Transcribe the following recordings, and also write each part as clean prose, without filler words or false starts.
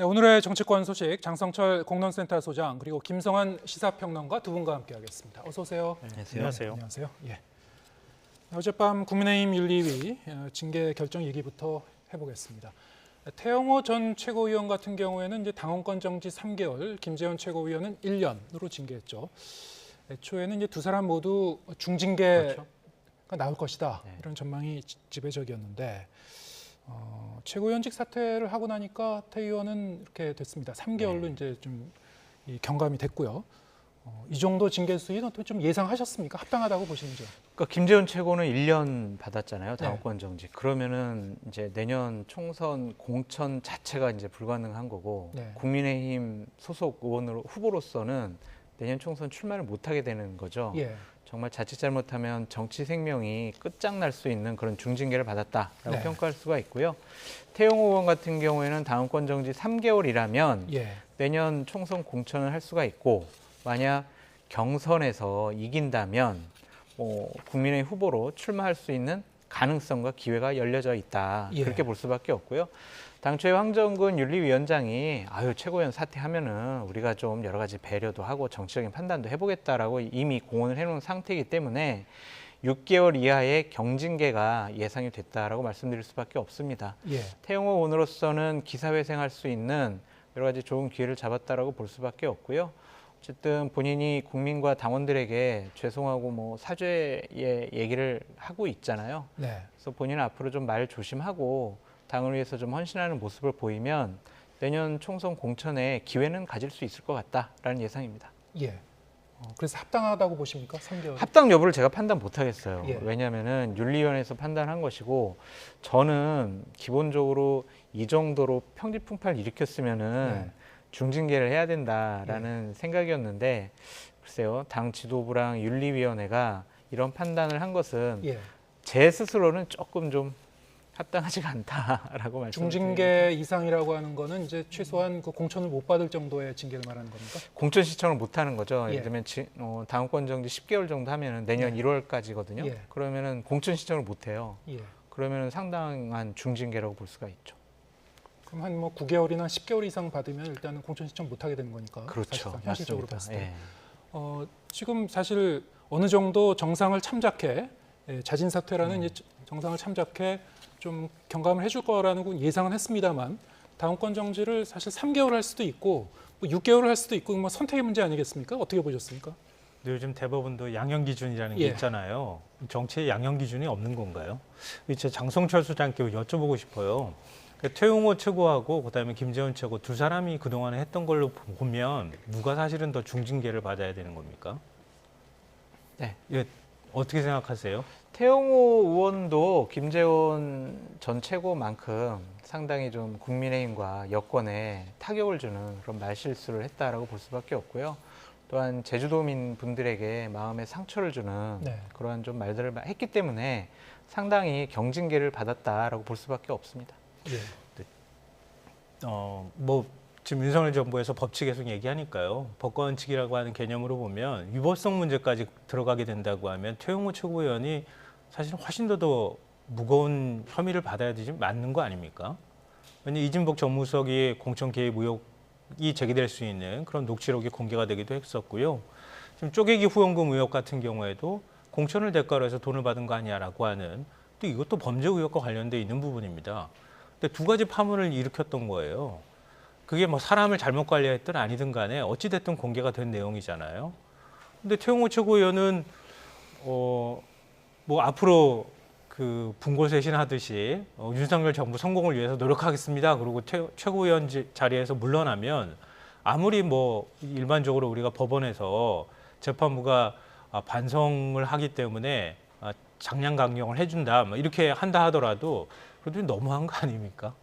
네, 오늘의 정치권 소식 장성철 공론센터 소장 그리고 김성환 시사평론가 두 분과 함께하겠습니다. 어서 오세요. 안녕하세요. 네, 안녕하세요. 예. 어젯밤 국민의힘 윤리위 징계 결정 얘기부터 해보겠습니다. 태영호 전 최고위원 같은 경우에는 이제 당원권 정지 3개월, 김재원 최고위원은 1년으로 징계했죠. 애초에는 이제 두 사람 모두 중징계가 나올 것이다 이런 전망이 지배적이었는데. 최고위원직 사퇴를 하고 나니까 태 의원은 이렇게 됐습니다. 3개월로 이제 좀 경감이 됐고요. 이 정도 징계 수위는 어떻게 좀 예상하셨습니까? 합당하다고 보시는지요? 그러니까 김재원 최고는 1년 받았잖아요. 당원권 정지. 그러면은 이제 내년 총선 공천 자체가 이제 불가능한 거고 국민의힘 소속 의원으로 후보로서는 내년 총선 출마를 못 하게 되는 거죠. 정말 자칫 잘못하면 정치 생명이 끝장날 수 있는 그런 중징계를 받았다라고 평가할 수가 있고요. 태영호 의원 같은 경우에는 당원권 정지 3개월이라면 내년 총선 공천을 할 수가 있고 만약 경선에서 이긴다면 국민의 후보로 출마할 수 있는 가능성과 기회가 열려져 있다. 그렇게 볼 수밖에 없고요. 당초에 황정근 윤리위원장이 최고위원 사퇴하면은 우리가 좀 여러 가지 배려도 하고 정치적인 판단도 해보겠다라고 이미 공언을 해놓은 상태이기 때문에 6개월 이하의 경징계가 예상이 됐다라고 말씀드릴 수밖에 없습니다. 태영호 의원으로서는 기사회생할 수 있는 여러 가지 좋은 기회를 잡았다라고 볼 수밖에 없고요. 어쨌든 본인이 국민과 당원들에게 죄송하고 사죄의 얘기를 하고 있잖아요. 그래서 본인은 앞으로 좀 말 조심하고 당을 위해서 좀 헌신하는 모습을 보이면 내년 총선 공천에 기회는 가질 수 있을 것 같다라는 예상입니다. 그래서 합당하다고 보십니까? 3개월. 합당 여부를 제가 판단 못 하겠어요. 왜냐하면은 윤리위원회에서 판단한 것이고 저는 기본적으로 이 정도로 평지풍파를 일으켰으면은 중징계를 해야 된다라는 생각이었는데 글쎄요. 당 지도부랑 윤리위원회가 이런 판단을 한 것은 제 스스로는 조금 좀 합당하지가 않다라고 말씀드립니다. 중징계 이상이라고 하는 거는 이제 최소한 그 공천을 못 받을 정도의 징계를 말하는 겁니까? 공천 신청을 못 하는 거죠. 예를 들면 당원권 정지 10개월 정도 하면은 내년 1월까지거든요. 그러면은 공천 신청을 못 해요. 그러면은 상당한 중징계라고 볼 수가 있죠. 그럼 한 9개월이나 10개월 이상 받으면 일단은 공천 신청 못 하게 되는 거니까. 그렇죠. 현실적으로 봤을 때. 지금 사실 어느 정도 정상을 참작해 자진 사퇴라는 정상을 참작해 좀 경감을 해줄 거라는 예상은 했습니다만 당원권 정지를 사실 3개월 할 수도 있고 6개월 할 수도 있고 선택의 문제 아니겠습니까? 어떻게 보셨습니까? 요즘 대법원도 양형 기준이라는 게 있잖아요. 정치에 양형 기준이 없는 건가요? 이제 장성철 소장께 여쭤보고 싶어요. 태용호 최고하고 그다음에 김재원 최고 두 사람이 그동안에 했던 걸로 보면 누가 사실은 더 중징계를 받아야 되는 겁니까? 어떻게 생각하세요? 태영호 의원도 김재원 전 최고만큼 상당히 좀 국민의힘과 여권에 타격을 주는 그런 말실수를 했다라고 볼 수밖에 없고요. 또한 제주도민 분들에게 마음에 상처를 주는 그러한 좀 말들을 했기 때문에 상당히 경징계를 받았다라고 볼 수밖에 없습니다. 지금 윤석열 정부에서 법칙 계속 얘기하니까요. 법관칙이라고 하는 개념으로 보면 위법성 문제까지 들어가게 된다고 하면 태용호 최고위원이 사실 훨씬 더 무거운 혐의를 받아야 되지 맞는 거 아닙니까? 왜냐 이진복 정무수석이 공천 개입 의혹이 제기될 수 있는 그런 녹취록이 공개가 되기도 했었고요. 지금 쪼개기 후원금 의혹 같은 경우에도 공천을 대가로 해서 돈을 받은 거 아니야라고 하는 또 이것도 범죄 의혹과 관련돼 있는 부분입니다. 근데 두 가지 파문을 일으켰던 거예요. 그게 사람을 잘못 관리했든 아니든 간에 어찌됐든 공개가 된 내용이잖아요. 근데 태용호 최고위원은 앞으로 그 분고쇄신 하듯이 윤석열 정부 성공을 위해서 노력하겠습니다. 그리고 최고위원 자리에서 물러나면 아무리 일반적으로 우리가 법원에서 재판부가 반성을 하기 때문에 장량 강령을 해준다 이렇게 한다 하더라도 그래도 너무한 거 아닙니까?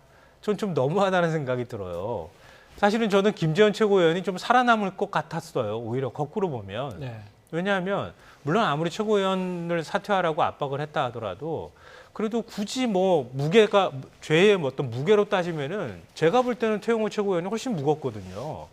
전 좀 너무하다는 생각이 들어요. 사실은 저는 김재원 최고위원이 좀 살아남을 것 같았어요. 오히려 거꾸로 보면. 왜냐하면 물론 아무리 최고위원을 사퇴하라고 압박을 했다 하더라도 그래도 굳이 무게가 죄의 어떤 무게로 따지면은 제가 볼 때는 태용호 최고위원이 훨씬 무겁거든요.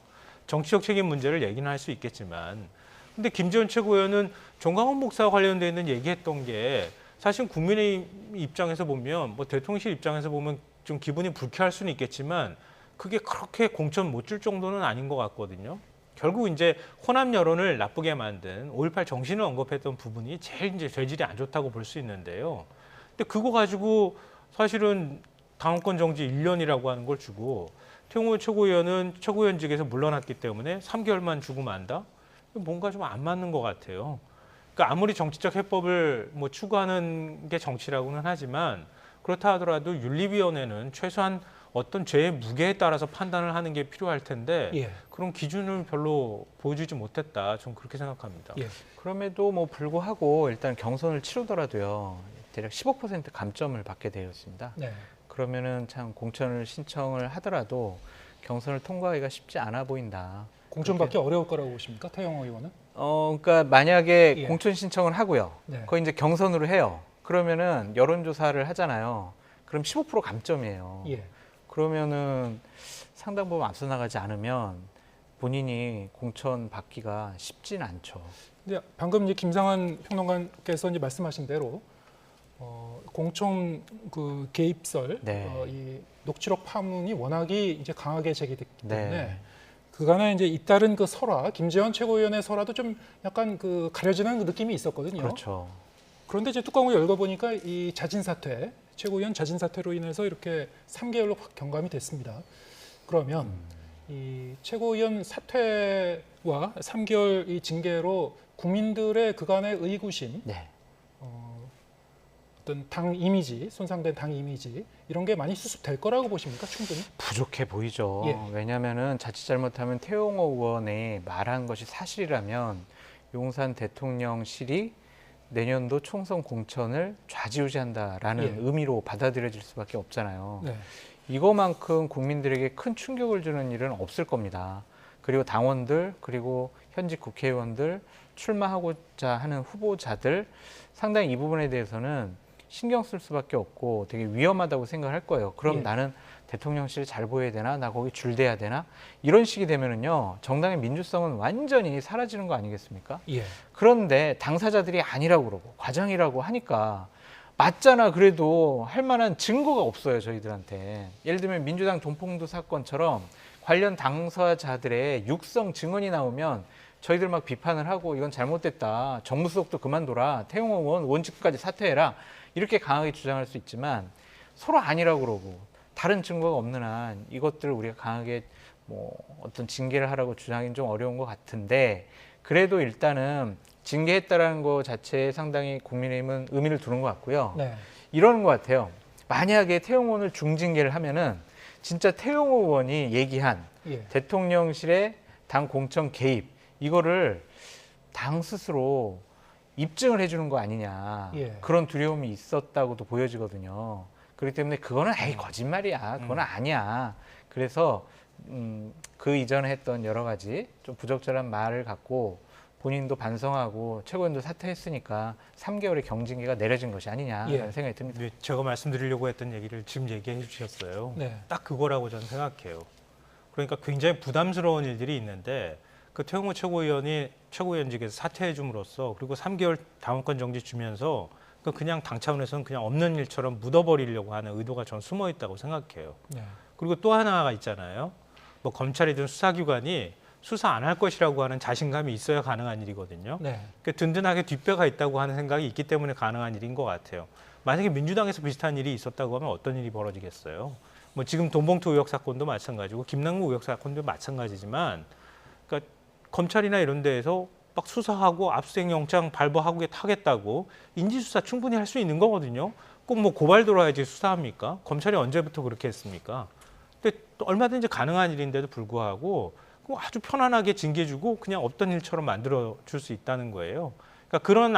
정치적 책임 문제를 얘기는 할 수 있겠지만 근데 김재원 최고위원은 정강원 목사와 관련돼 있는 얘기했던 게 사실 국민의 입장에서 보면 대통령실 입장에서 보면 좀 기분이 불쾌할 수는 있겠지만 그게 그렇게 공천 못 줄 정도는 아닌 것 같거든요. 결국 이제 호남 여론을 나쁘게 만든 5.18 정신을 언급했던 부분이 제일 이제 죄질이 안 좋다고 볼 수 있는데요. 근데 그거 가지고 사실은 당원권 정지 1년이라고 하는 걸 주고 태용호 최고위원은 최고위원직에서 물러났기 때문에 3개월만 주고 만다? 뭔가 좀 안 맞는 것 같아요. 그러니까 아무리 정치적 해법을 뭐 추구하는 게 정치라고는 하지만 그렇다 하더라도 윤리위원회는 최소한 어떤 죄의 무게에 따라서 판단을 하는 게 필요할 텐데 예. 그런 기준을 별로 보여주지 못했다. 좀 그렇게 생각합니다. 예. 그럼에도 뭐 불구하고 일단 경선을 치르더라도요. 대략 15% 감점을 받게 되어 있습니다. 네. 그러면은 참 공천을 신청을 하더라도 경선을 통과하기가 쉽지 않아 보인다. 공천받기 어려울 거라고 보십니까? 태영호 의원은? 그러니까 만약에 예. 공천 신청을 하고요. 네. 그거 이제 경선으로 해요. 그러면은 여론조사를 하잖아요. 그럼 15% 감점이에요. 예. 그러면은 상당 부분 앞서 나가지 않으면 본인이 공천 받기가 쉽진 않죠. 근데 방금 이제 김상환 평론가께서 이제 말씀하신 대로 공천 그 개입설, 네. 이 녹취록 파문이 워낙이 이제 강하게 제기됐기 때문에 네. 그간에 이제 잇따른 그 설화, 김재원 최고위원의 설화도 좀 약간 그 가려지는 그 느낌이 있었거든요. 그렇죠. 그런데 이제 뚜껑을 열어보니까 이 자진 사퇴, 최고위원 자진 사퇴로 인해서 이렇게 3개월로 확 경감이 됐습니다. 그러면 이 최고위원 사퇴와 3개월 이 징계로 국민들의 그간의 의구심, 네. 어떤 당 이미지, 손상된 당 이미지 이런 게 많이 수습될 거라고 보십니까? 충분히? 부족해 보이죠. 예. 왜냐하면은 자칫 잘못하면 태용호 의원이 말한 것이 사실이라면 용산 대통령실이 내년도 총선 공천을 좌지우지한다라는 예. 의미로 받아들여질 수밖에 없잖아요. 네. 이거만큼 국민들에게 큰 충격을 주는 일은 없을 겁니다. 그리고 당원들, 그리고 현직 국회의원들, 출마하고자 하는 후보자들 상당히 이 부분에 대해서는 신경 쓸 수밖에 없고 되게 위험하다고 생각할 거예요. 그럼 예. 나는 대통령실 잘 보여야 되나? 나 거기 줄대야 되나? 이런 식이 되면은요, 정당의 민주성은 완전히 사라지는 거 아니겠습니까? 예. 그런데 당사자들이 아니라고 그러고 과장이라고 하니까 맞잖아. 그래도 할 만한 증거가 없어요, 저희들한테. 예를 들면 민주당 돈봉투 사건처럼 관련 당사자들의 육성 증언이 나오면 저희들 막 비판을 하고 이건 잘못됐다. 정무수석도 그만둬라. 태용호 의원 원직까지 사퇴해라. 이렇게 강하게 주장할 수 있지만 서로 아니라고 그러고 다른 증거가 없는 한 이것들을 우리가 강하게 뭐 어떤 징계를 하라고 주장하기는 좀 어려운 것 같은데 그래도 일단은 징계했다라는 것 자체에 상당히 국민의힘은 의미를 두는 것 같고요. 네. 이러는 것 같아요. 만약에 태용호 의원을 중징계를 하면은 진짜 태용호 의원이 얘기한 예. 대통령실의 당 공천 개입 이거를 당 스스로 입증을 해주는 거 아니냐 예. 그런 두려움이 있었다고도 보여지거든요. 그렇기 때문에 그거는 에이 거짓말이야 그거는 아니야. 그래서 그 이전에 했던 여러 가지 좀 부적절한 말을 갖고 본인도 반성하고 최고위원도 사퇴했으니까 3개월의 경징계가 내려진 것이 아니냐라는 예. 생각이 듭니다. 네, 제가 말씀드리려고 했던 얘기를 지금 얘기해 주셨어요. 네. 딱 그거라고 저는 생각해요. 그러니까 굉장히 부담스러운 일들이 있는데 그 태용호 최고위원이 최고위원직에서 사퇴해 줌으로써 그리고 3개월 당원권 정지 주면서 그냥 당 차원에서는 그냥 없는 일처럼 묻어버리려고 하는 의도가 전 숨어 있다고 생각해요. 네. 그리고 또 하나가 있잖아요. 뭐 검찰이든 수사기관이 수사 안 할 것이라고 하는 자신감이 있어야 가능한 일이거든요. 네. 그러니까 든든하게 뒷배가 있다고 하는 생각이 있기 때문에 가능한 일인 것 같아요. 만약에 민주당에서 비슷한 일이 있었다고 하면 어떤 일이 벌어지겠어요? 뭐 지금 돈봉투 의혹 사건도 마찬가지고 김남국 의혹 사건도 마찬가지지만 그러니까 검찰이나 이런 데에서 막 수사하고 압수수색 영장 발부하고 하겠다고 인지수사 충분히 할 수 있는 거거든요. 꼭 뭐 고발 들어와야지 수사합니까? 검찰이 언제부터 그렇게 했습니까? 근데 또 얼마든지 가능한 일인데도 불구하고 아주 편안하게 징계주고 그냥 없던 일처럼 만들어 줄 수 있다는 거예요. 그러니까 그런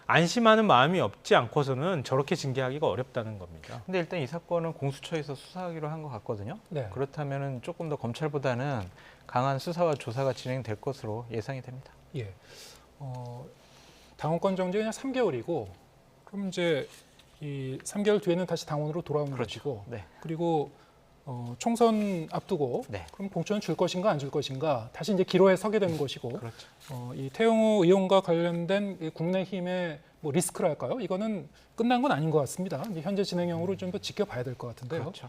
안심하는 마음이 없지 않고서는 저렇게 징계하기가 어렵다는 겁니다. 근데 일단 이 사건은 공수처에서 수사하기로 한 것 같거든요. 네. 그렇다면은 조금 더 검찰보다는 강한 수사와 조사가 진행될 것으로 예상이 됩니다. 예. 당원권 정지 그냥 3개월이고 그럼 이제 이 3개월 뒤에는 다시 당원으로 돌아오는 그렇죠. 것이고 네. 그리고 총선 앞두고 네. 그럼 공천을 줄 것인가 안 줄 것인가 다시 이제 기로에 서게 되는 것이고 그렇죠. 이 태용호 의원과 관련된 이 국민의힘의 뭐 리스크랄까요? 이거는 끝난 건 아닌 것 같습니다. 이제 현재 진행형으로 좀 더 지켜봐야 될 것 같은데요. 그렇죠.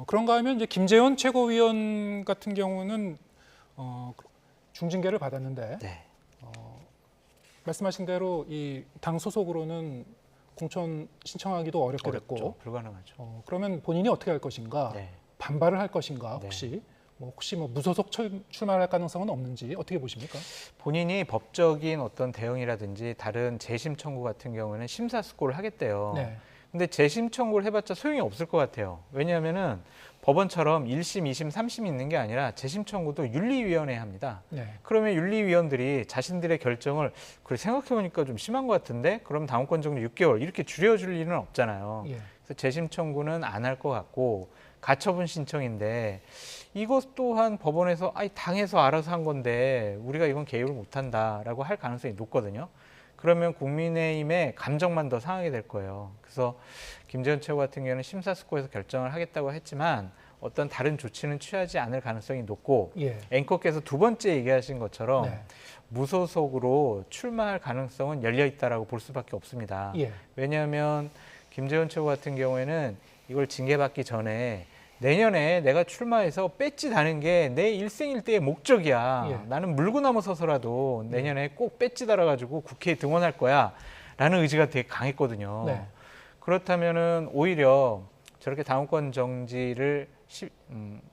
그런가 하면 이제 김재원 최고위원 같은 경우는 중징계를 받았는데 네. 말씀하신 대로 이 당 소속으로는 공천 신청하기도 어렵게 됐고 어렵죠. 불가능하죠. 그러면 본인이 어떻게 할 것인가, 네. 반발을 할 것인가, 네. 혹시 무소속 출마할 가능성은 없는지 어떻게 보십니까? 본인이 법적인 어떤 대응이라든지 다른 재심 청구 같은 경우에는 심사숙고를 하겠대요. 네. 근데 재심 청구를 해봤자 소용이 없을 것 같아요. 왜냐하면은 법원처럼 1심, 2심, 3심이 있는 게 아니라 재심 청구도 윤리위원회에 합니다. 네. 그러면 윤리위원들이 자신들의 결정을 그래 생각해보니까 좀 심한 것 같은데 그럼 당원권 정지 6개월 이렇게 줄여줄 일은 없잖아요. 예. 그래서 재심 청구는 안 할 것 같고 가처분 신청인데 이것 또한 법원에서 당에서 알아서 한 건데 우리가 이건 개입을 못한다라고 할 가능성이 높거든요. 그러면 국민의힘의 감정만 더 상하게 될 거예요. 그래서 김재원 최고 같은 경우는 심사숙고해서 결정을 하겠다고 했지만 어떤 다른 조치는 취하지 않을 가능성이 높고 예. 앵커께서 두 번째 얘기하신 것처럼 네. 무소속으로 출마할 가능성은 열려 있다라고 볼 수밖에 없습니다. 예. 왜냐하면 김재원 최고 같은 경우에는 이걸 징계받기 전에 내년에 내가 출마해서 배지 다는 게 내 일생일대의 목적이야. 예. 나는 물구나무 서서라도 내년에 꼭 배지 달아가지고 국회에 등원할 거야. 라는 의지가 되게 강했거든요. 네. 그렇다면은 오히려 저렇게 당원권 정지를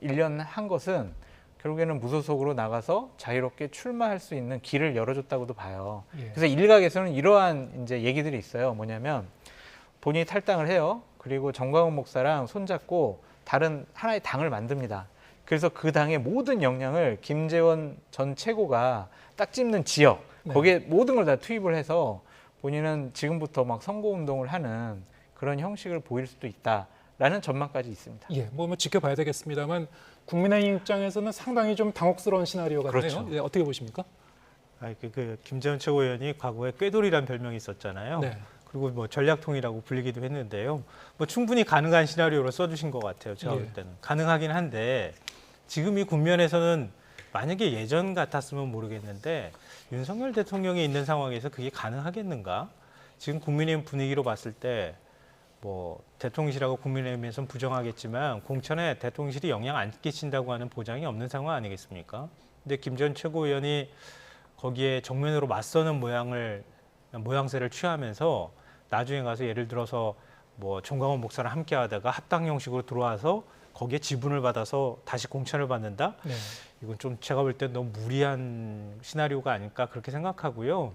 1년 한 것은 결국에는 무소속으로 나가서 자유롭게 출마할 수 있는 길을 열어줬다고도 봐요. 예. 그래서 일각에서는 이러한 이제 얘기들이 있어요. 뭐냐면 본인이 탈당을 해요. 그리고 정광훈 목사랑 손잡고 다른 하나의 당을 만듭니다. 그래서 그 당의 모든 역량을 김재원 전 최고가 딱 찝는 지역, 네. 거기에 모든 걸 다 투입을 해서 본인은 지금부터 막 선거운동을 하는 그런 형식을 보일 수도 있다라는 전망까지 있습니다. 예, 뭐 지켜봐야 되겠습니다만 국민의힘 입장에서는 상당히 좀 당혹스러운 시나리오 같네요. 그렇죠. 예, 어떻게 보십니까? 김재원 최고위원이 과거에 꾀돌이란 별명이 있었잖아요. 네. 그리고 뭐 전략통이라고 불리기도 했는데요. 뭐 충분히 가능한 시나리오로 써주신 것 같아요. 제가 볼 때는 가능하긴 한데 지금 이 국면에서는 만약에 예전 같았으면 모르겠는데 윤석열 대통령이 있는 상황에서 그게 가능하겠는가? 지금 국민의힘 분위기로 봤을 때 뭐 대통령실하고 국민의힘에서는 부정하겠지만 공천에 대통령실이 영향 안 끼친다고 하는 보장이 없는 상황 아니겠습니까? 근데 김재원 최고위원이 거기에 정면으로 맞서는 모양새를 취하면서 나중에 가서 예를 들어서 뭐 정광훈 목사랑 함께 하다가 합당 형식으로 들어와서 거기에 지분을 받아서 다시 공천을 받는다? 네. 이건 좀 제가 볼 때 너무 무리한 시나리오가 아닐까 그렇게 생각하고요.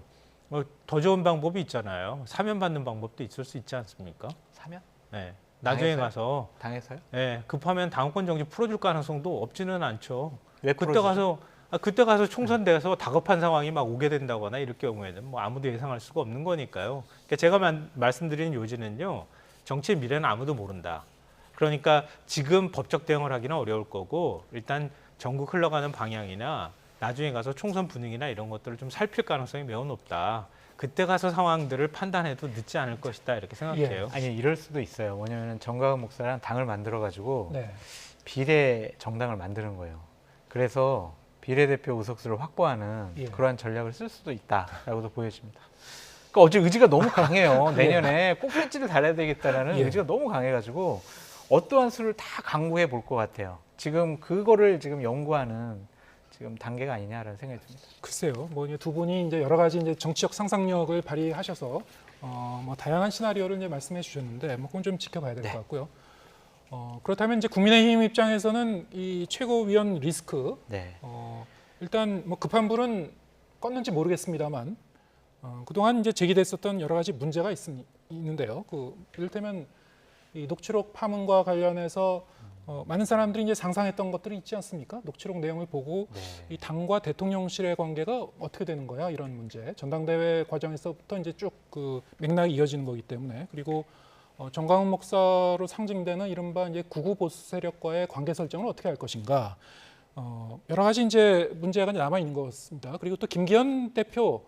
더 좋은 방법이 있잖아요. 사면 받는 방법도 있을 수 있지 않습니까? 사면? 네. 나중에 당해서요? 가서 당해서요? 네, 급하면 당원권 정지 풀어줄 가능성도 없지는 않죠. 왜 그때 가서 총선돼서 다급한 상황이 막 오게 된다거나 이럴 경우에는 뭐 아무도 예상할 수가 없는 거니까요. 그러니까 제가 말씀드리는 요지는요. 정치의 미래는 아무도 모른다. 그러니까 지금 법적 대응을 하기는 어려울 거고 일단 전국 흘러가는 방향이나 나중에 가서 총선 분위기나 이런 것들을 좀 살필 가능성이 매우 높다. 그때 가서 상황들을 판단해도 늦지 않을 것이다 이렇게 생각해요. 아니 이럴 수도 있어요. 뭐냐면 정광훈 목사랑 당을 만들어가지고 네. 비례 정당을 만드는 거예요. 그래서 비례대표 의석수를 확보하는 예. 그러한 전략을 쓸 수도 있다라고도 보여집니다. 그러니까 어제 의지가 너무 강해요. 내년에 꼭 배지를 달아야 되겠다라는 예. 의지가 너무 강해가지고 어떠한 수를 다 강구해 볼 것 같아요. 지금 그거를 지금 연구하는 지금 단계가 아니냐라는 생각이 듭니다. 글쎄요, 뭐 두 분이 이제 여러 가지 이제 정치적 상상력을 발휘하셔서 뭐 다양한 시나리오를 이제 말씀해 주셨는데, 뭐 그건 좀 지켜봐야 될 것 네. 같고요. 그렇다면 이제 국민의힘 입장에서는 이 최고위원 리스크, 네. 일단 뭐 급한 불은 껐는지 모르겠습니다만, 그동안 이제 제기됐었던 여러 가지 문제가 있는데요. 이를테면 이 녹취록 파문과 관련해서 많은 사람들이 이제 상상했던 것들이 있지 않습니까? 녹취록 내용을 보고 네. 이 당과 대통령실의 관계가 어떻게 되는 거야? 이런 문제. 전당대회 과정에서부터 이제 쭉 그 맥락이 이어지는 거기 때문에, 그리고 정광훈 목사로 상징되는 이른바 이제 구구 보수 세력과의 관계 설정을 어떻게 할 것인가? 여러 가지 이제 문제가 남아 있는 것 같습니다. 그리고 또 김기현 대표,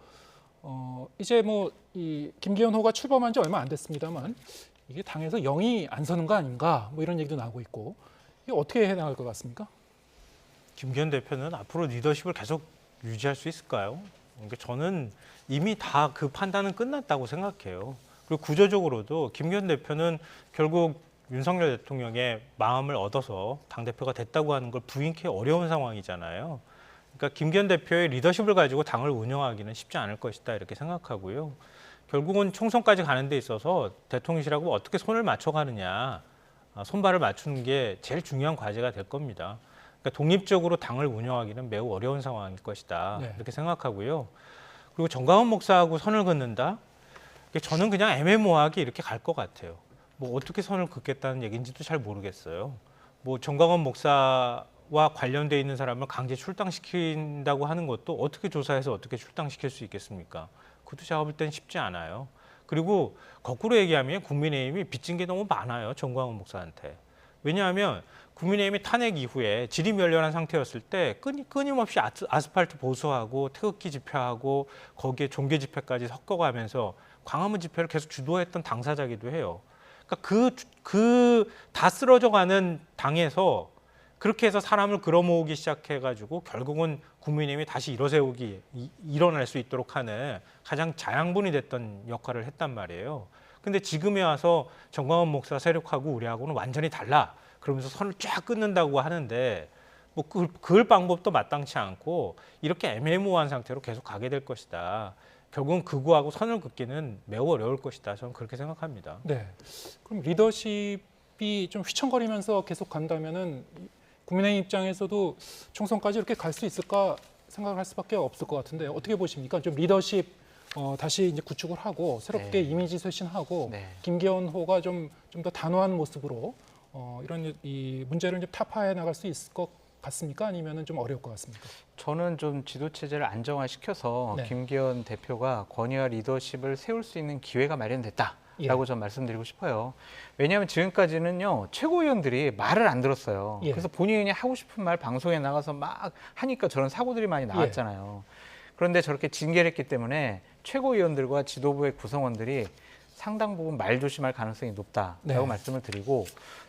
이제 뭐 이 김기현 호가 출범한 지 얼마 안 됐습니다만, 이게 당에서 영이 안 서는 거 아닌가? 뭐 이런 얘기도 나오고 있고, 이게 어떻게 해 나갈 것 같습니까? 김기현 대표는 앞으로 리더십을 계속 유지할 수 있을까요? 그러니까 저는 이미 다 그 판단은 끝났다고 생각해요. 그리고 구조적으로도 김기현 대표는 결국 윤석열 대통령의 마음을 얻어서 당대표가 됐다고 하는 걸 부인하기 어려운 상황이잖아요. 그러니까 김기현 대표의 리더십을 가지고 당을 운영하기는 쉽지 않을 것이다 이렇게 생각하고요. 결국은 총선까지 가는 데 있어서 대통령실하고 어떻게 손을 맞춰가느냐, 손발을 맞추는 게 제일 중요한 과제가 될 겁니다. 그러니까 독립적으로 당을 운영하기는 매우 어려운 상황일 것이다 네. 이렇게 생각하고요. 그리고 정광훈 목사하고 선을 긋는다? 저는 그냥 애매모호하게 이렇게 갈 것 같아요. 뭐 어떻게 선을 긋겠다는 얘기인지도 잘 모르겠어요. 뭐 정광훈 목사와 관련돼 있는 사람을 강제 출당시킨다고 하는 것도 어떻게 조사해서 어떻게 출당시킬 수 있겠습니까? 그것도 제가 볼 땐 쉽지 않아요. 그리고 거꾸로 얘기하면 국민의힘이 빚진 게 너무 많아요. 정광훈 목사한테. 왜냐하면 국민의힘이 탄핵 이후에 질이 멸렬한 상태였을 때 끊임없이 아스팔트 보수하고 태극기 집회하고 거기에 종교 집회까지 섞어가면서 광화문 집회를 계속 주도했던 당사자기도 해요. 그러니까 그 다 쓰러져가는 당에서 그렇게 해서 사람을 끌어모으기 시작해가지고 결국은 국민의힘이 다시 일어날 수 있도록 하는 가장 자양분이 됐던 역할을 했단 말이에요. 근데 지금에 와서 정광훈 목사 세력하고 우리하고는 완전히 달라. 그러면서 선을 쫙 끊는다고 하는데 뭐 그을 방법도 마땅치 않고 이렇게 애매모호한 상태로 계속 가게 될 것이다. 결국은 극우하고 선을 긋기는 매우 어려울 것이다. 저는 그렇게 생각합니다. 네. 그럼 리더십이 좀 휘청거리면서 계속 간다면은 국민의힘 입장에서도 총선까지 이렇게 갈 수 있을까 생각을 할 수밖에 없을 것 같은데 어떻게 보십니까? 좀 리더십 다시 이제 구축을 하고 새롭게 네. 이미지 쇄신하고 네. 김기현호가 좀 더 단호한 모습으로 이런 이 문제를 좀 타파해 나갈 수 있을 것 같습니까? 아니면은 좀 어려울 것 같습니까? 저는 좀 지도 체제를 안정화시켜서 네. 김기현 대표가 권위와 리더십을 세울 수 있는 기회가 마련됐다라고 전 말씀드리고 싶어요. 왜냐하면 지금까지는요 최고위원들이 말을 안 들었어요. 예. 그래서 본인이 하고 싶은 말 방송에 나가서 막 하니까 저런 사고들이 많이 나왔잖아요. 그런데 저렇게 징계를 했기 때문에 최고위원들과 지도부의 구성원들이 상당 부분 말 조심할 가능성이 높다라고 네. 말씀을 드리고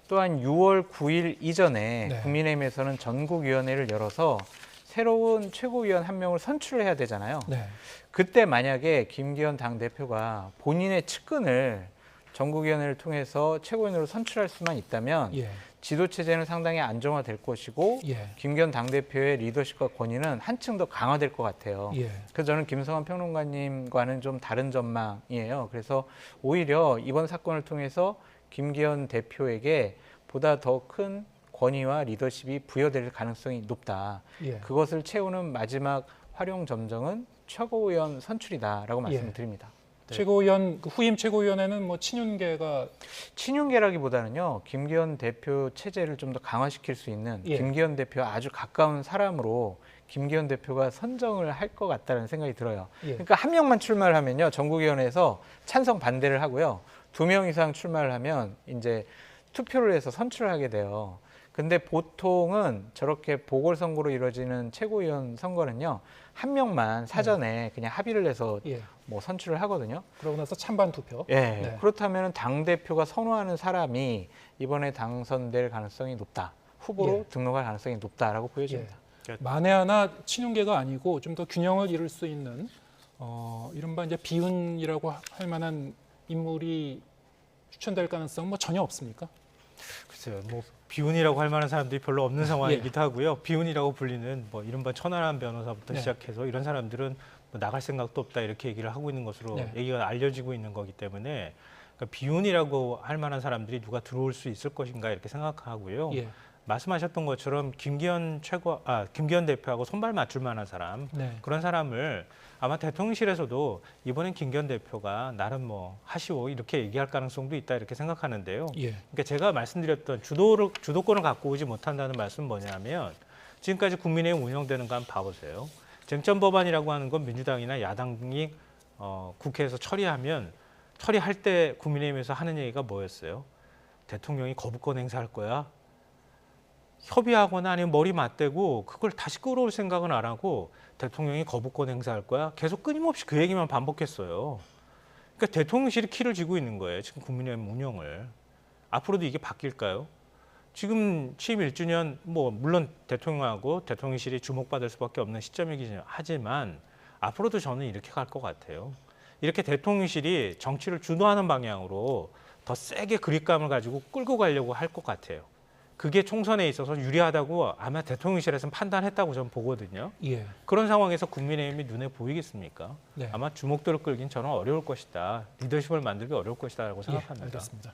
또한 6월 9일 이전에 네. 국민의힘에서는 전국위원회를 열어서 새로운 최고위원 한 명을 선출을 해야 되잖아요. 네. 그때 만약에 김기현 당대표가 본인의 측근을 전국위원회를 통해서 최고위원으로 선출할 수만 있다면 예. 지도체제는 상당히 안정화될 것이고 예. 김기현 당대표의 리더십과 권위는 한층 더 강화될 것 같아요. 예. 그래서 저는 김성환 평론가님과는 좀 다른 전망이에요. 그래서 오히려 이번 사건을 통해서 김기현 대표에게 보다 더 큰 권위와 리더십이 부여될 가능성이 높다. 예. 그것을 채우는 마지막 활용 점정은 최고위원 선출이다라고 말씀을 드립니다. 네. 최고위원 후임 최고위원회는 뭐 친윤계가 친윤계라기보다는요 김기현 대표 체제를 좀 더 강화시킬 수 있는 예. 김기현 대표와 아주 가까운 사람으로 김기현 대표가 선정을 할 것 같다는 생각이 들어요. 예. 그러니까 한 명만 출마를 하면요 전국위원회에서 찬성 반대를 하고요 2명 이상 출마를 하면 이제 투표를 해서 선출을 하게 돼요. 근데 보통은 저렇게 보궐선거로 이루어지는 최고위원 선거는요 한 명만 사전에 그냥 합의를 해서 예. 뭐 선출을 하거든요. 그러고 나서 찬반 투표. 예. 네. 그렇다면 당 대표가 선호하는 사람이 이번에 당선될 가능성이 높다. 후보로 예. 등록할 가능성이 높다라고 보여집니다. 만에 하나 친윤계가 아니고 좀 더 균형을 이룰 수 있는 이른바 이제 비운이라고 할 만한 인물이 추천될 가능성 뭐 전혀 없습니까? 글쎄요, 뭐 비운이라고 할 만한 사람들이 별로 없는 상황이기도 하고요. 비운이라고 불리는 뭐 이른바 천하람 변호사부터 네. 시작해서 이런 사람들은 뭐 나갈 생각도 없다 이렇게 얘기를 하고 있는 것으로 네. 얘기가 알려지고 있는 거기 때문에 그러니까 비운이라고 할 만한 사람들이 누가 들어올 수 있을 것인가 이렇게 생각하고요. 예. 말씀하셨던 것처럼 김기현 대표하고 손발 맞출 만한 사람 네. 그런 사람을 아마 대통령실에서도 이번엔 김기현 대표가 나름 뭐 하시오 이렇게 얘기할 가능성도 있다 이렇게 생각하는데요. 예. 그러니까 제가 말씀드렸던 주도권을 갖고 오지 못한다는 말씀은 뭐냐면 지금까지 국민의힘 운영되는 거 한번 봐보세요. 쟁점 법안이라고 하는 건 민주당이나 야당이 국회에서 처리할 때 국민의힘에서 하는 얘기가 뭐였어요? 대통령이 거부권 행사할 거야. 협의하거나 아니면 머리 맞대고 그걸 다시 끌어올 생각은 안 하고 대통령이 거부권 행사할 거야. 계속 끊임없이 그 얘기만 반복했어요. 그러니까 대통령실이 키를 쥐고 있는 거예요. 지금 국민의힘 운영을. 앞으로도 이게 바뀔까요? 지금 취임 1주년 뭐 물론 대통령하고 대통령실이 주목받을 수밖에 없는 시점이긴 하지만 앞으로도 저는 이렇게 갈 것 같아요. 이렇게 대통령실이 정치를 주도하는 방향으로 더 세게 그립감을 가지고 끌고 가려고 할 것 같아요. 그게 총선에 있어서 유리하다고 아마 대통령실에서는 판단했다고 저는 보거든요. 예. 그런 상황에서 국민의힘이 눈에 보이겠습니까? 네. 아마 주목도를 끌긴 저는 어려울 것이다. 리더십을 만들기 어려울 것이다라고 예, 생각합니다. 알겠습니다.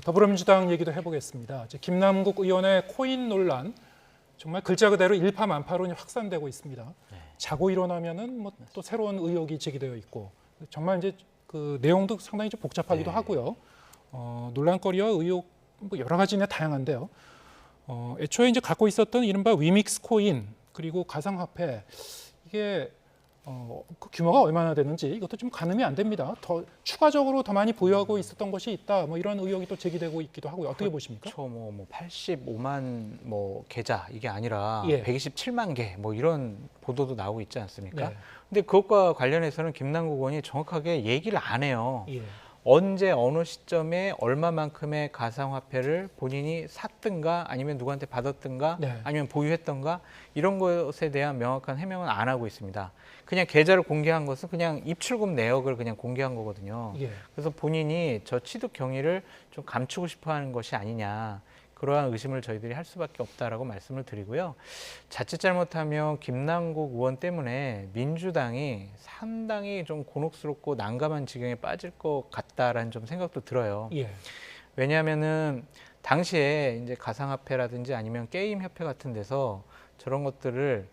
더불어민주당 얘기도 해보겠습니다. 이제 김남국 의원의 코인 논란 정말 글자 그대로 일파만파로 확산되고 있습니다. 자고 일어나면은 뭐 또 새로운 의혹이 제기되어 있고 정말 이제 그 내용도 상당히 좀 복잡하기도 하고요. 논란거리와 의혹 뭐 여러 가지나 다양한데요. 애초에 이제 갖고 있었던 이른바 위믹스 코인 그리고 가상화폐 이게 그 규모가 얼마나 되는지 이것도 좀 가늠이 안 됩니다. 더 추가적으로 더 많이 보유하고 있었던 것이 있다. 뭐 이런 의혹이 또 제기되고 있기도 하고요. 어떻게 보십니까? 그렇죠. 뭐 85만 뭐 계좌 이게 아니라 예. 127만 개 뭐 이런 보도도 나오고 있지 않습니까? 네. 근데 그것과 관련해서는 김남국 의원이 정확하게 얘기를 안 해요. 예. 언제 어느 시점에 얼마만큼의 가상화폐를 본인이 샀든가 아니면 누구한테 받았든가 네. 아니면 보유했던가 이런 것에 대한 명확한 해명은 안 하고 있습니다. 그냥 계좌를 공개한 것은 그냥 입출금 내역을 그냥 공개한 거거든요. 예. 그래서 본인이 저 취득 경위를 좀 감추고 싶어 하는 것이 아니냐. 그러한 의심을 저희들이 할 수밖에 없다라고 말씀을 드리고요. 자칫 잘못하면 김남국 의원 때문에 민주당이 상당히 좀 곤혹스럽고 난감한 지경에 빠질 것 같다라는 좀 생각도 들어요. 예. 왜냐하면은 당시에 이제 가상화폐라든지 아니면 게임 협회 같은 데서 저런 것들을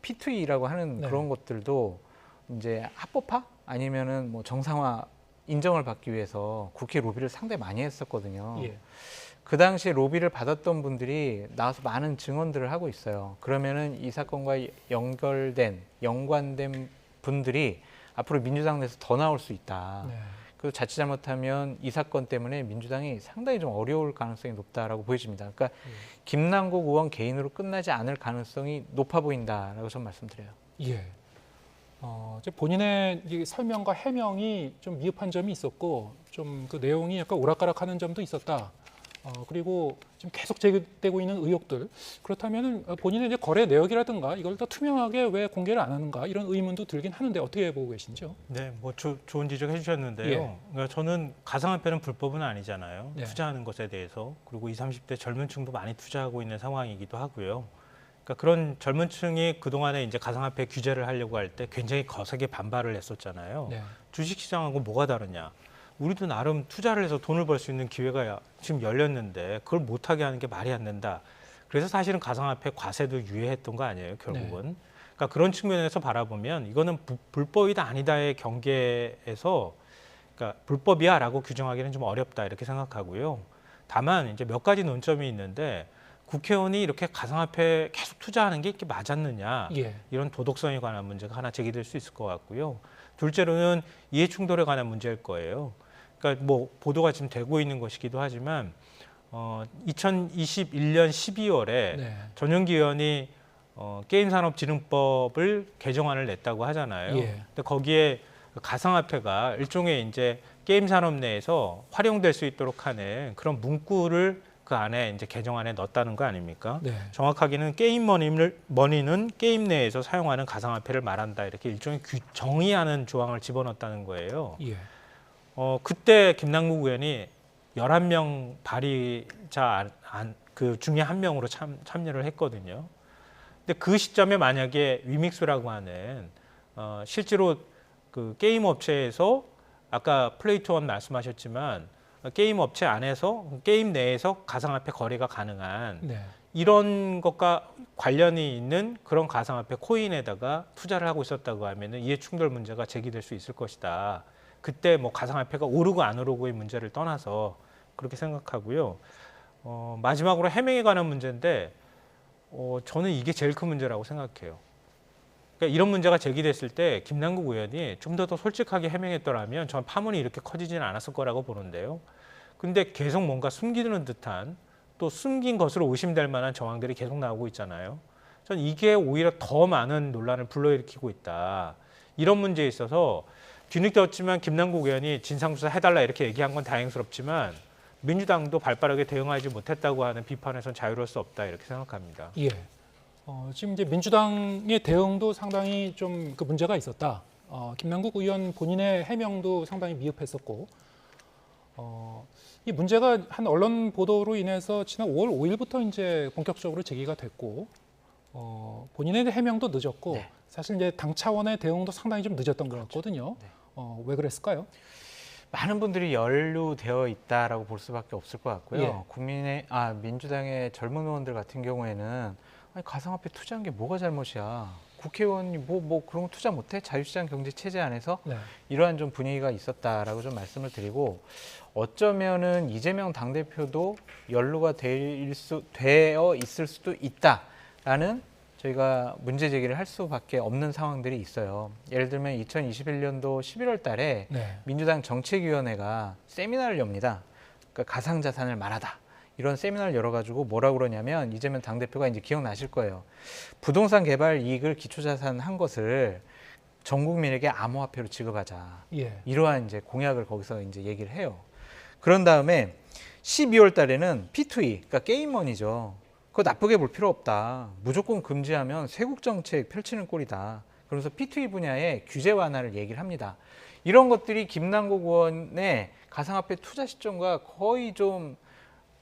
P2E라고 하는 네. 그런 것들도 이제 합법화 아니면은 뭐 정상화 인정을 받기 위해서 국회 로비를 상당히 많이 했었거든요. 예. 그 당시 로비를 받았던 분들이 나와서 많은 증언들을 하고 있어요. 그러면은 이 사건과 연관된 분들이 앞으로 민주당 내에서 더 나올 수 있다. 네. 그리고 자칫 잘못하면 이 사건 때문에 민주당이 상당히 좀 어려울 가능성이 높다라고 보여집니다. 그러니까 김남국 의원 개인으로 끝나지 않을 가능성이 높아 보인다라고 저는 말씀드려요. 예. 이제 본인의 이 설명과 해명이 좀 미흡한 점이 있었고 좀 그 내용이 약간 오락가락하는 점도 있었다. 그리고 지금 계속 제기되고 있는 의혹들 그렇다면 본인의 이제 거래 내역이라든가 이걸 더 투명하게 왜 공개를 안 하는가 이런 의문도 들긴 하는데 어떻게 보고 계신지요? 네, 뭐 좋은 지적 해주셨는데요. 예. 그러니까 저는 가상화폐는 불법은 아니잖아요. 네. 투자하는 것에 대해서 그리고 20, 30대 젊은 층도 많이 투자하고 있는 상황이기도 하고요. 그러니까 그런 젊은 층이 그 동안에 이제 가상화폐 규제를 하려고 할 때 굉장히 거세게 반발을 했었잖아요. 네. 주식시장하고 뭐가 다르냐? 우리도 나름 투자를 해서 돈을 벌 수 있는 기회가 지금 열렸는데 그걸 못하게 하는 게 말이 안 된다. 그래서 사실은 가상화폐 과세도 유예했던 거 아니에요, 결국은. 네. 그러니까 그런 측면에서 바라보면 이거는 불법이다 아니다의 경계에서 그러니까 불법이야라고 규정하기는 좀 어렵다 이렇게 생각하고요. 다만 이제 몇 가지 논점이 있는데 국회의원이 이렇게 가상화폐 계속 투자하는 게 이렇게 맞았느냐 예. 이런 도덕성에 관한 문제가 하나 제기될 수 있을 것 같고요. 둘째로는 이해충돌에 관한 문제일 거예요. 그러니까 뭐 보도가 지금 되고 있는 것이기도 하지만 2021년 12월에 네. 전용기 의원이 게임산업진흥법을 개정안을 냈다고 하잖아요. 예. 근데 거기에 가상화폐가 일종의 이제 게임 산업 내에서 활용될 수 있도록 하는 그런 문구를 그 안에 이제 개정안에 넣었다는 거 아닙니까? 네. 정확하게는 게임 머니는 게임 내에서 사용하는 가상화폐를 말한다 이렇게 일종의 정의하는 조항을 집어넣었다는 거예요. 예. 그때 김남국 의원이 11명 발의자 그 중에 한 명으로 참여를 했거든요. 근데 그 시점에 만약에 위믹스라고 하는 실제로 그 게임 업체에서 아까 플레이투원 말씀하셨지만 게임 업체 안에서 게임 내에서 가상화폐 거래가 가능한 네. 이런 것과 관련이 있는 그런 가상화폐 코인에다가 투자를 하고 있었다고 하면은 이해충돌 문제가 제기될 수 있을 것이다. 그때 뭐 가상화폐가 오르고 안 오르고의 문제를 떠나서 그렇게 생각하고요. 마지막으로 해명에 관한 문제인데 저는 이게 제일 큰 문제라고 생각해요. 그러니까 이런 문제가 제기됐을 때 김남국 의원이 좀 더 솔직하게 해명했더라면 전 파문이 이렇게 커지지는 않았을 거라고 보는데요. 근데 계속 뭔가 숨기는 듯한 또 숨긴 것으로 의심될 만한 정황들이 계속 나오고 있잖아요. 전 이게 오히려 더 많은 논란을 불러일으키고 있다. 이런 문제에 있어서 뒤늦게 얻지만 김남국 의원이 진상조사 해달라 이렇게 얘기한 건 다행스럽지만 민주당도 발빠르게 대응하지 못했다고 하는 비판에선 자유로울 수 없다 이렇게 생각합니다. 예. 지금 이제 민주당의 대응도 상당히 좀 그 문제가 있었다. 김남국 의원 본인의 해명도 상당히 미흡했었고, 이 문제가 한 언론 보도로 인해서 지난 5월 5일부터 이제 본격적으로 제기가 됐고 본인의 해명도 늦었고 네. 사실 이제 당 차원의 대응도 상당히 좀 늦었던 것 같거든요. 네. 왜 그랬을까요? 많은 분들이 연루되어 있다라고 볼 수밖에 없을 것 같고요. 예. 민주당의 젊은 의원들 같은 경우에는 아니, 가상화폐 투자한 게 뭐가 잘못이야? 국회의원이 뭐 그런 거 투자 못해? 자유시장 경제 체제 안에서 네. 이러한 좀 분위기가 있었다라고 좀 말씀을 드리고 어쩌면은 이재명 당대표도 연루가 되어 있을 수도 있다라는 저희가 문제 제기를 할 수밖에 없는 상황들이 있어요. 예를 들면 2021년도 11월 달에 네. 민주당 정책위원회가 세미나를 엽니다. 그러니까 가상자산을 말하다. 이런 세미나를 열어가지고 뭐라고 그러냐면 이재명 당대표가 이제 기억나실 거예요. 부동산 개발 이익을 기초자산 한 것을 전 국민에게 암호화폐로 지급하자. 예. 이러한 이제 공약을 거기서 이제 얘기를 해요. 그런 다음에 12월 달에는 P2E, 그러니까 게임머니죠. 그거 나쁘게 볼 필요 없다. 무조건 금지하면 세국 정책 펼치는 꼴이다. 그러면서 P2E 분야의 규제 완화를 얘기를 합니다. 이런 것들이 김남국 의원의 가상화폐 투자 시점과 거의 좀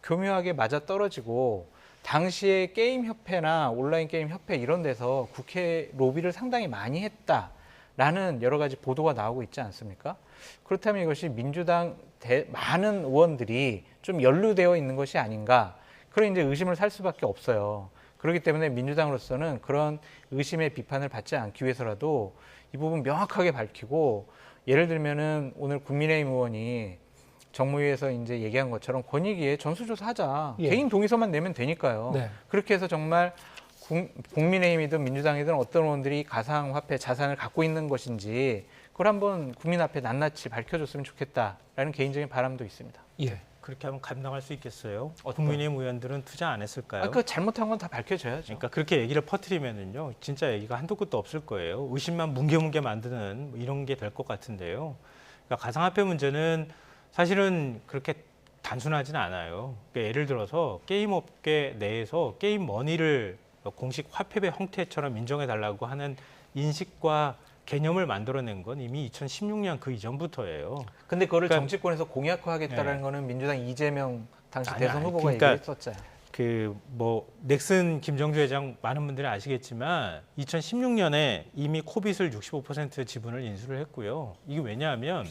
교묘하게 맞아떨어지고 당시에 게임협회나 온라인 게임협회 이런 데서 국회 로비를 상당히 많이 했다라는 여러 가지 보도가 나오고 있지 않습니까? 그렇다면 이것이 민주당 많은 의원들이 좀 연루되어 있는 것이 아닌가 그런 이제 의심을 살 수밖에 없어요. 그렇기 때문에 민주당으로서는 그런 의심의 비판을 받지 않기 위해서라도 이 부분 명확하게 밝히고 예를 들면은 오늘 국민의힘 의원이 정무위에서 이제 얘기한 것처럼 권익위에 전수조사하자. 예. 개인 동의서만 내면 되니까요. 네. 그렇게 해서 정말 국민의힘이든 민주당이든 어떤 의원들이 가상화폐 자산을 갖고 있는 것인지 그걸 한번 국민 앞에 낱낱이 밝혀줬으면 좋겠다라는 개인적인 바람도 있습니다. 예. 그렇게 하면 감당할 수 있겠어요? 국민의힘 의원들은 투자 안 했을까요? 그 잘못한 건 다 밝혀져야죠. 그러니까 그렇게 얘기를 퍼뜨리면은요, 진짜 얘기가 한도 끝도 없을 거예요. 의심만 뭉게뭉게 만드는 뭐 이런 게 될 것 같은데요. 그러니까 가상화폐 문제는 사실은 그렇게 단순하지는 않아요. 그러니까 예를 들어서 게임업계 내에서 게임 머니를 공식 화폐의 형태처럼 인정해달라고 하는 인식과 개념을 만들어낸 건 이미 2016년 그 이전부터예요. 근데 그거를 그러니까, 정치권에서 공약화하겠다라는 네. 거는 민주당 이재명 당시 아니, 대선 아니, 후보가 그러니까 얘기했었잖아요. 넥슨 김정주 회장 많은 분들이 아시겠지만 2016년에 이미 코빗을 65% 지분을 인수를 했고요. 이게 왜냐하면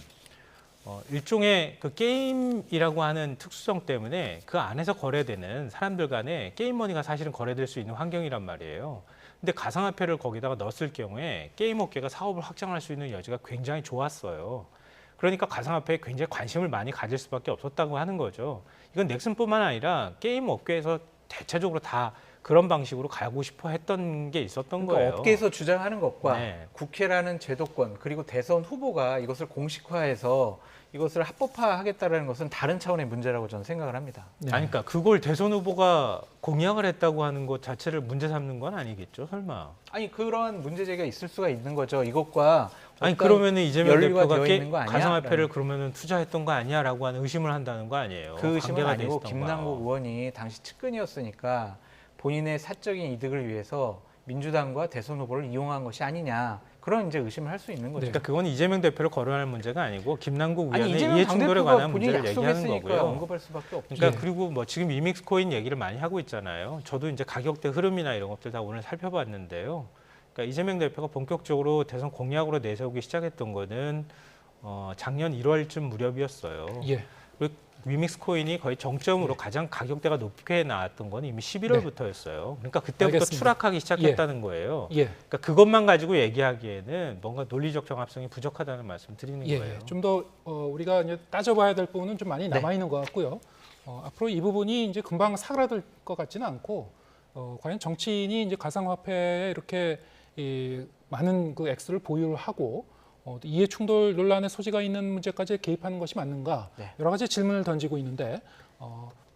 일종의 그 게임이라고 하는 특수성 때문에 그 안에서 거래되는 사람들 간에 게임 머니가 사실은 거래될 수 있는 환경이란 말이에요. 근데 가상화폐를 거기다가 넣었을 경우에 게임 업계가 사업을 확장할 수 있는 여지가 굉장히 좋았어요. 그러니까 가상화폐에 굉장히 관심을 많이 가질 수밖에 없었다고 하는 거죠. 이건 넥슨뿐만 아니라 게임 업계에서 대체적으로 다 그런 방식으로 가고 싶어 했던 게 있었던 그러니까 거예요. 업계에서 주장하는 것과 네. 국회라는 제도권 그리고 대선 후보가 이것을 공식화해서 이것을 합법화하겠다는 것은 다른 차원의 문제라고 저는 생각을 합니다. 네. 아니, 그러니까 그걸 대선 후보가 공약을 했다고 하는 것 자체를 문제 삼는 건 아니겠죠, 설마? 아니 그러한 문제 제기가 있을 수가 있는 거죠. 이것과 아니 그러면은 이재명 연루가 대표가 되어 있는 거 아니야? 가상화폐를 그러면은 투자했던 거 아니야라고 하는 의심을 한다는 거 아니에요? 그 의심은 관계가 돼 아니고 있었던 김남국 거야. 의원이 당시 측근이었으니까 본인의 사적인 이득을 위해서 민주당과 대선 후보를 이용한 것이 아니냐 그런 이제 의심을 할 수 있는 거죠. 그러니까 그건 이재명 대표를 거론할 문제가 아니고 김남국 아니 의원의 이재명 이해 충돌에 당대표가 관한 본인이 문제를 얘기하는 약속했으니까 거고요. 언급할 수밖에 없죠. 그러니까 예. 그리고 뭐 지금 이믹스 코인 얘기를 많이 하고 있잖아요. 저도 이제 가격대 흐름이나 이런 것들 다 오늘 살펴봤는데요. 그러니까 이재명 대표가 본격적으로 대선 공약으로 내세우기 시작했던 거는 작년 1월쯤 무렵이었어요. 예. 그리고 위믹스 코인이 거의 정점으로 가장 가격대가 높게 나왔던 건 이미 11월부터였어요. 그러니까 그때부터 알겠습니다. 추락하기 시작했다는 거예요. 예. 그러니까 그것만 가지고 얘기하기에는 뭔가 논리적 정합성이 부족하다는 말씀 드리는 예. 거예요. 좀 더 우리가 이제 따져봐야 될 부분은 좀 많이 네. 남아 있는 것 같고요. 앞으로 이 부분이 이제 금방 사그라들 것 같지는 않고 과연 정치인이 이제 가상화폐에 이렇게 많은 그 액수를 보유를 하고 이해 충돌 논란의 소지가 있는 문제까지 개입하는 것이 맞는가 네. 여러 가지 질문을 던지고 있는데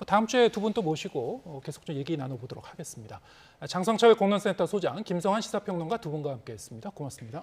다음 주에 두 분 또 모시고 계속 좀 얘기 나눠보도록 하겠습니다. 장성철 공론센터 소장, 김성환 시사평론가 두 분과 함께했습니다. 고맙습니다.